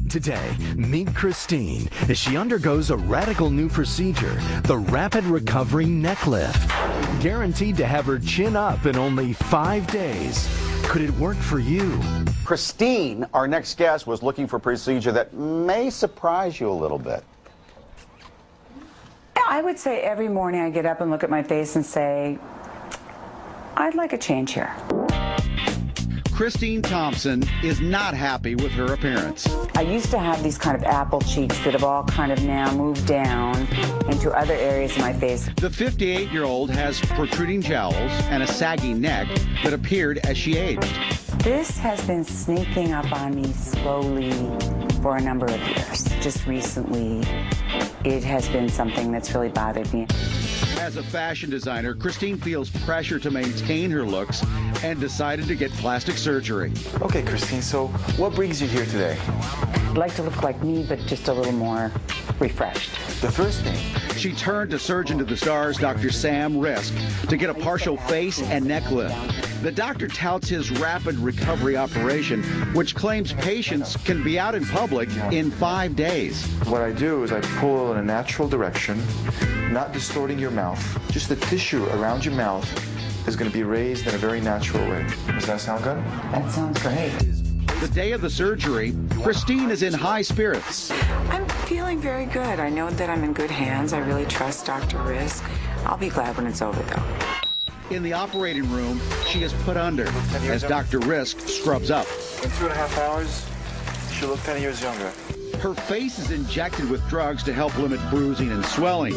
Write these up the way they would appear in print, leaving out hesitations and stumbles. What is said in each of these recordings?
Today, meet Christine as she undergoes a radical new procedure, the Rapid Recovery Neck Lift. Guaranteed to have her chin up in only 5 days. Could it work for you? Christine, our next guest, was looking for a procedure that may surprise you a little bit. I would say every morning I get up and look at my face and say, I'd like a change here. Christine Thompson is not happy with her appearance. I used to have these kind of apple cheeks that have all kind of now moved down into other areas of my face. The 58-year-old has protruding jowls and a saggy neck that appeared as she aged. This has been sneaking up on me slowly for a number of years. Just recently, it has been something that's really bothered me. As a fashion designer, Christine feels pressure to maintain her looks and decided to get plastic surgery. Okay, Christine, so what brings you here today? I'd like to look like me, but just a little more refreshed. The first thing. She turned to Surgeon to the Stars, Dr. Sam Rizk, to get a partial face and neck lift. The doctor touts his rapid recovery operation, which claims patients can be out in public in 5 days. What I do is I pull in a natural direction, not distorting your mouth. Just the tissue around your mouth is going to be raised in a very natural way. Does that sound good? That sounds great. The day of the surgery, Christine is in high spirits. I'm feeling very good. I know that I'm in good hands. I really trust Dr. Rizk. I'll be glad when it's over, though. In the operating room, she is put under as Dr. Rizk scrubs up. In 2.5 hours, she'll look 10 years younger. Her face is injected with drugs to help limit bruising and swelling,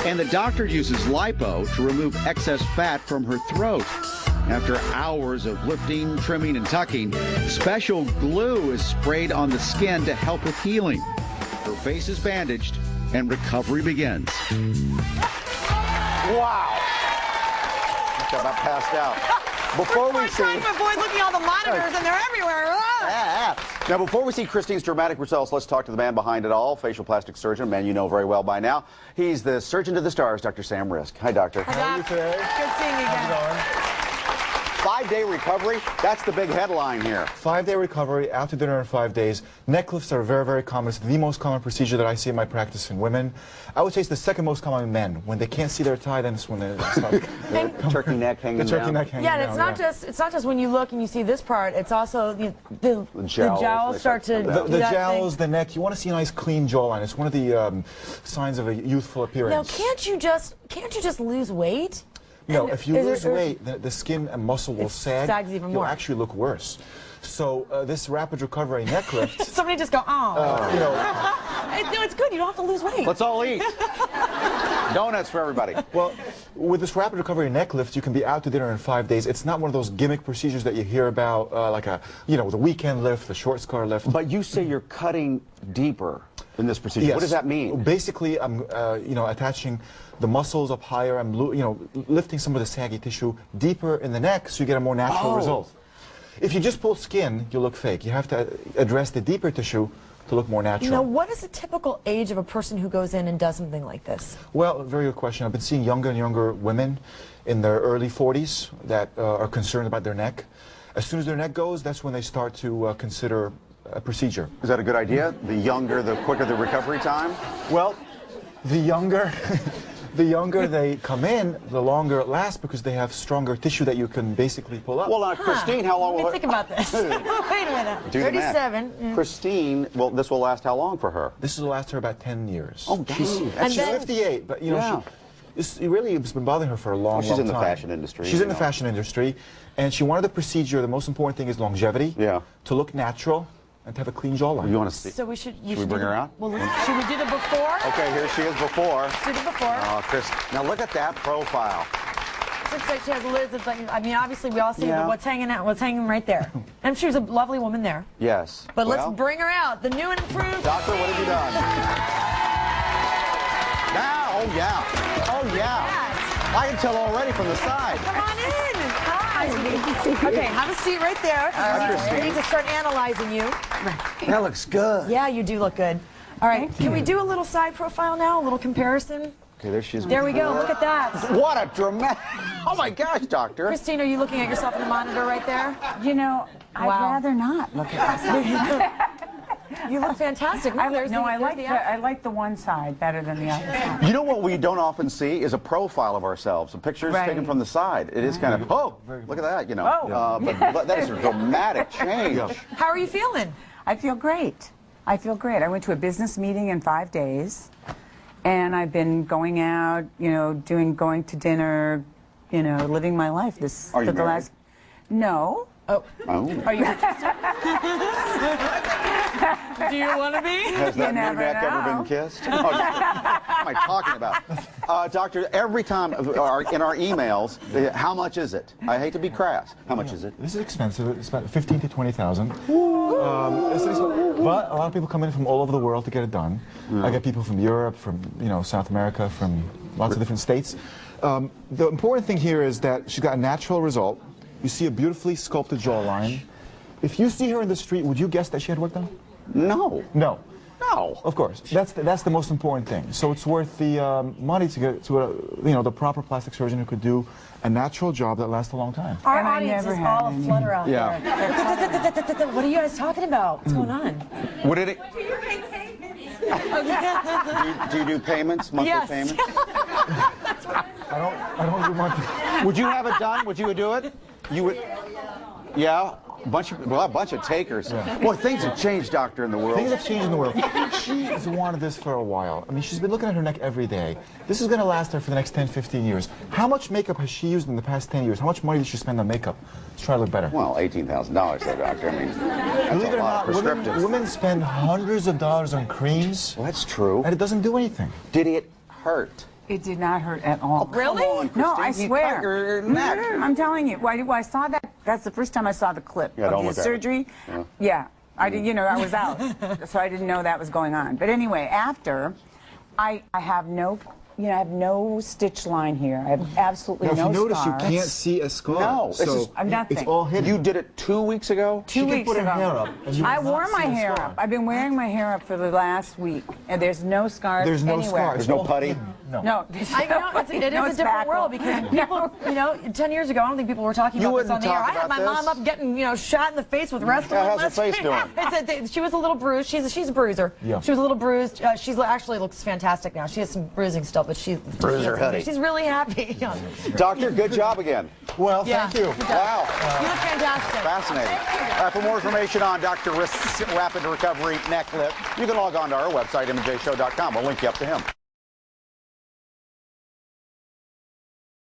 and the doctor uses lipo to remove excess fat from her throat. After hours of lifting, trimming, and tucking, special glue is sprayed on the skin to help with healing. Her face is bandaged, and recovery begins. Wow! I about passed out. Before we see, avoid looking at all the monitors, and they're everywhere. Now, before we see Christine's dramatic results, let's talk to the man behind it all, facial plastic surgeon, a man you know very well by now. He's the Surgeon to the Stars, Dr. Sam Rizk. Hi, doctor. How are you today? Good seeing you again. 5-day recovery, that's the big headline here. 5-day recovery, out to dinner in 5 days. Neck lifts are very, very common. It's the most common procedure that I see in my practice in women. I would say it's the second most common in men. When they can't see their tie, then it's when they start. Turkey neck hanging down. The turkey neck hanging Yeah, and down. it's not just when you look and you see this part. It's also the jowls start to the jowls, the neck. You want to see a nice clean jawline. It's one of the signs of a youthful appearance. Now, can't you just lose weight? No, if you lose weight, the skin and muscle will sag. Sags even more. You'll actually look worse. So this rapid recovery neck lift. Somebody just go, oh. You know, No, it's good. You don't have to lose weight. Let's all eat. Donuts for everybody. well, with this rapid recovery neck lift, you can be out to dinner in 5 days. It's not one of those gimmick procedures that you hear about, like the weekend lift, the short scar lift. But you say you're cutting deeper in this procedure. Yes. What does that mean? Basically, I'm, attaching the muscles up higher. I'm, lifting some of the saggy tissue deeper in the neck, so you get a more natural result. If you just pull skin, you look fake. You have to address the deeper tissue to look more natural. Now, what is the typical age of a person who goes in and does something like this? Well, very good question. I've been seeing younger and younger women in their early 40s that are concerned about their neck. As soon as their neck goes, that's when they start to consider a procedure. Is that a good idea? The younger, the quicker the recovery time? Well, the younger they come in, the longer it lasts because they have stronger tissue that you can basically pull up. Well, Christine, how long will Let me think about this. Wait a minute. Do the math. 37. Yeah. Christine, well, this will last how long for her? This will last her about 10 years. Oh, dang. She's 58, but it really has been bothering her for a long, she's long in the time. fashion industry. She's in the fashion industry, and she wanted the procedure. The most important thing is longevity. Yeah. To look natural and to have a clean jawline. You want to see? So we should. Should we bring her out? Well, should we do the before? Okay, here she is before. Let's do the before. Oh, Chris, now look at that profile. Looks like she has lids. It's like, I mean, obviously we all see what's hanging out, what's hanging right there. And she was a lovely woman there. Yes. But let's bring her out. The new and improved. Doctor, what have you done? Now, oh yeah. Oh yeah. Yes. I can tell already from the side. Come on in. Hi. Okay, have a seat right there. We need to start analyzing you. That looks good. Yeah, you do look good. All right, can we do a little side profile now, a little comparison? Okay, there she is. There we go, look at that. What a dramatic, oh my gosh, doctor. Christine, are you looking at yourself in the monitor right there? You know, I'd rather not look at myself. You look fantastic. I There's no, the, I there's like the I like the one side better than the other side. You know what we don't often see is a profile of ourselves. A picture is taken from the side. It is kind of, oh, look at that, you know. Oh. But that is a dramatic change. How are you feeling? I feel great. I feel great. I went to a business meeting in 5 days, and I've been going out, you know, going to dinner, you know, living my life. Are you for the married? last. No. Oh. Are you interested? Do you want to be? Has that new never neck ever know. been kissed? Oh, what am I talking about? Doctor, every time in our emails, how much is it? I hate to be crass. How much is it? This is expensive. It's about 15 to 20,000. But a lot of people come in from all over the world to get it done. I get people from Europe, from South America, from lots of different states. The important thing here is that she's got a natural result. You see a beautifully sculpted jawline. If you see her in the street, would you guess that she had work done? No. No. No. Of course. That's the most important thing. So it's worth the money to get to the proper plastic surgeon who could do a natural job that lasts a long time. Our And I audience never is had all any. aflutter out Yeah. there. What are you guys talking about? What's going on? Would it? Do you do payments, monthly Yes. payments? I don't do monthly. Would you have it done? Would you do it? You would. Yeah. A bunch of takers. Yeah. Boy, things have changed, doctor, in the world. Things have changed in the world. She has wanted this for a while. I mean, she's been looking at her neck every day. This is going to last her for the next 10, 15 years. How much makeup has she used in the past 10 years? How much money did she spend on makeup to try to look better? Well, $18,000, though, doctor. I mean, that's Believe a it or lot. not, Prescriptive. women spend hundreds of dollars on creams, Well, that's true. and it doesn't do anything. Did it hurt? It did not hurt at all. Really? Come on, No, Christine. I You swear. cut your neck. I'm telling you. I saw that. That's the first time I saw the clip Yeah, don't of look the at it. surgery. Yeah. Yeah. I did. I was out, so I didn't know that was going on. But anyway, after, I have no. I have no stitch line here. I have absolutely Now, if no you notice, scars. you can't see a scar. No, so this is- nothing. it's all hidden. You did it 2 weeks ago? Two She can weeks put her ago. hair up, and you I will not wore my see a hair scar. up. I've been wearing my hair up for the last week, and there's no scars There's no anywhere. scars. There's no All putty? hidden. No. No, It is a different world because people, 10 years ago, I don't think people were talking You about this on wouldn't the air. talk I had about my mom this. up getting, shot in the face with wrestling. Yeah, how's her last face week. doing? She was a little bruised. She's a bruiser. Yeah. She was a little bruised. She actually looks fantastic now. She has some bruising still, but Bruiser hoodie. she's really happy. Doctor, good job again. Well, Yeah. thank you. Wow. You look fantastic. Fascinating. For more information on Dr. Rizk's Rapid Recovery Neck Lift, you can log on to our website, mjshow.com. We'll link you up to him.